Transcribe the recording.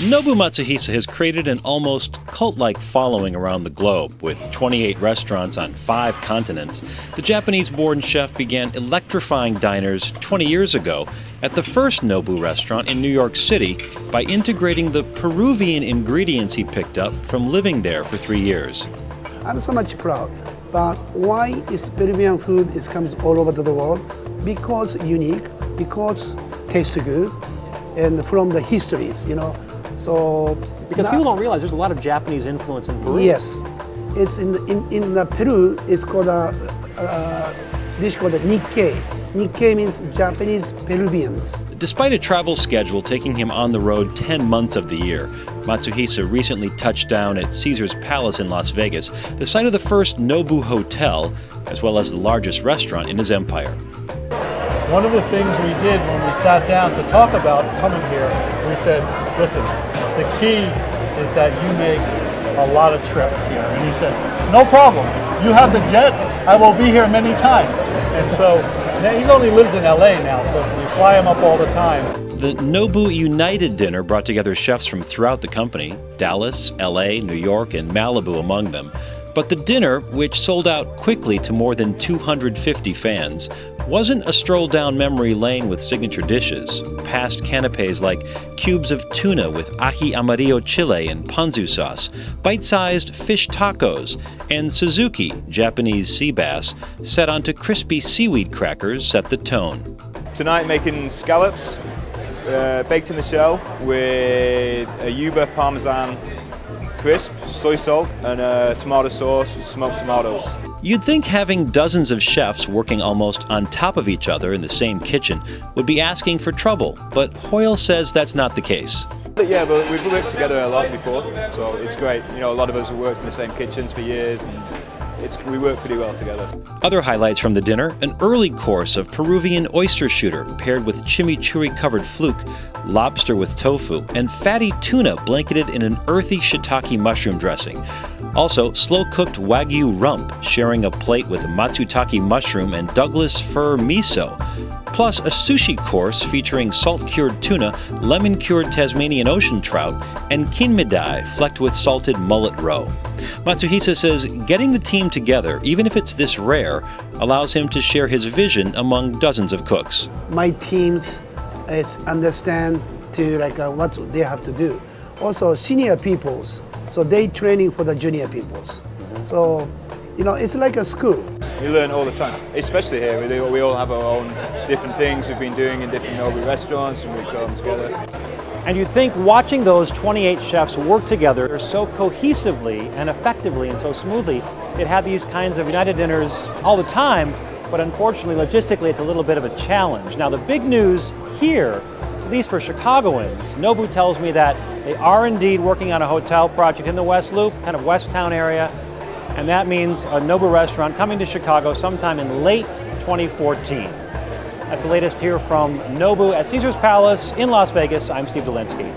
Nobu Matsuhisa has created an almost cult-like following around the globe. With 28 restaurants on 5 continents, the Japanese-born chef began electrifying diners 20 years ago at the first Nobu restaurant in New York City by integrating the Peruvian ingredients he picked up from living there for 3 years. I'm so much proud, but why is Peruvian food comes all over the world? Because unique, because tastes good, and from the histories, So because people don't realize there's a lot of Japanese influence in Peru. Yes, it's in the Peru. It's called a dish called a Nikkei. Nikkei means Japanese Peruvians. Despite a travel schedule taking him on the road 10 months of the year, Matsuhisa recently touched down at Caesar's Palace in Las Vegas, the site of the first Nobu Hotel, as well as the largest restaurant in his empire. One of the things we did when we sat down to talk about coming here, we said, listen, the key is that you make a lot of trips here. And he said, no problem. You have the jet. I will be here many times. And so he only lives in LA now, so we fly him up all the time. The Nobu United Dinner brought together chefs from throughout the company, Dallas, LA, New York, and Malibu among them. But the dinner, which sold out quickly to more than 250 fans, wasn't a stroll down memory lane with signature dishes. Past canapes like cubes of tuna with ají amarillo chile and ponzu sauce, bite-sized fish tacos, and Suzuki, Japanese sea bass, set onto crispy seaweed crackers set the tone. Tonight making scallops, baked in the shell with a yuba parmesan crisp, soy salt, and tomato sauce with smoked tomatoes. You'd think having dozens of chefs working almost on top of each other in the same kitchen would be asking for trouble, but Hoyle says that's not the case. Yeah, but we've worked together a lot before, so it's great. A lot of us have worked in the same kitchens for years, and we work pretty well together. Other highlights from the dinner, an early course of Peruvian oyster shooter paired with chimichurri-covered fluke, lobster with tofu, and fatty tuna blanketed in an earthy shiitake mushroom dressing. Also, slow-cooked Wagyu rump sharing a plate with matsutake mushroom and Douglas fir miso. Plus a sushi course featuring salt-cured tuna, lemon-cured Tasmanian ocean trout, and kinmedai flecked with salted mullet roe. Matsuhisa says getting the team together, even if it's this rare, allows him to share his vision among dozens of cooks. My teams understand what they have to do. Also, senior peoples, so they training for the junior peoples. So, it's like a school. We learn all the time, especially here. We all have our own different things we've been doing in different Nobu restaurants, and we come together. And you'd think watching those 28 chefs work together so cohesively and effectively and so smoothly, they'd have these kinds of United Dinners all the time, but unfortunately, logistically, it's a little bit of a challenge. Now, the big news here, at least for Chicagoans, Nobu tells me that they are indeed working on a hotel project in the West Loop, kind of West Town area, and that means a Nobu restaurant coming to Chicago sometime in late 2014. That's the latest here from Nobu at Caesar's Palace in Las Vegas. I'm Steve Dolinsky.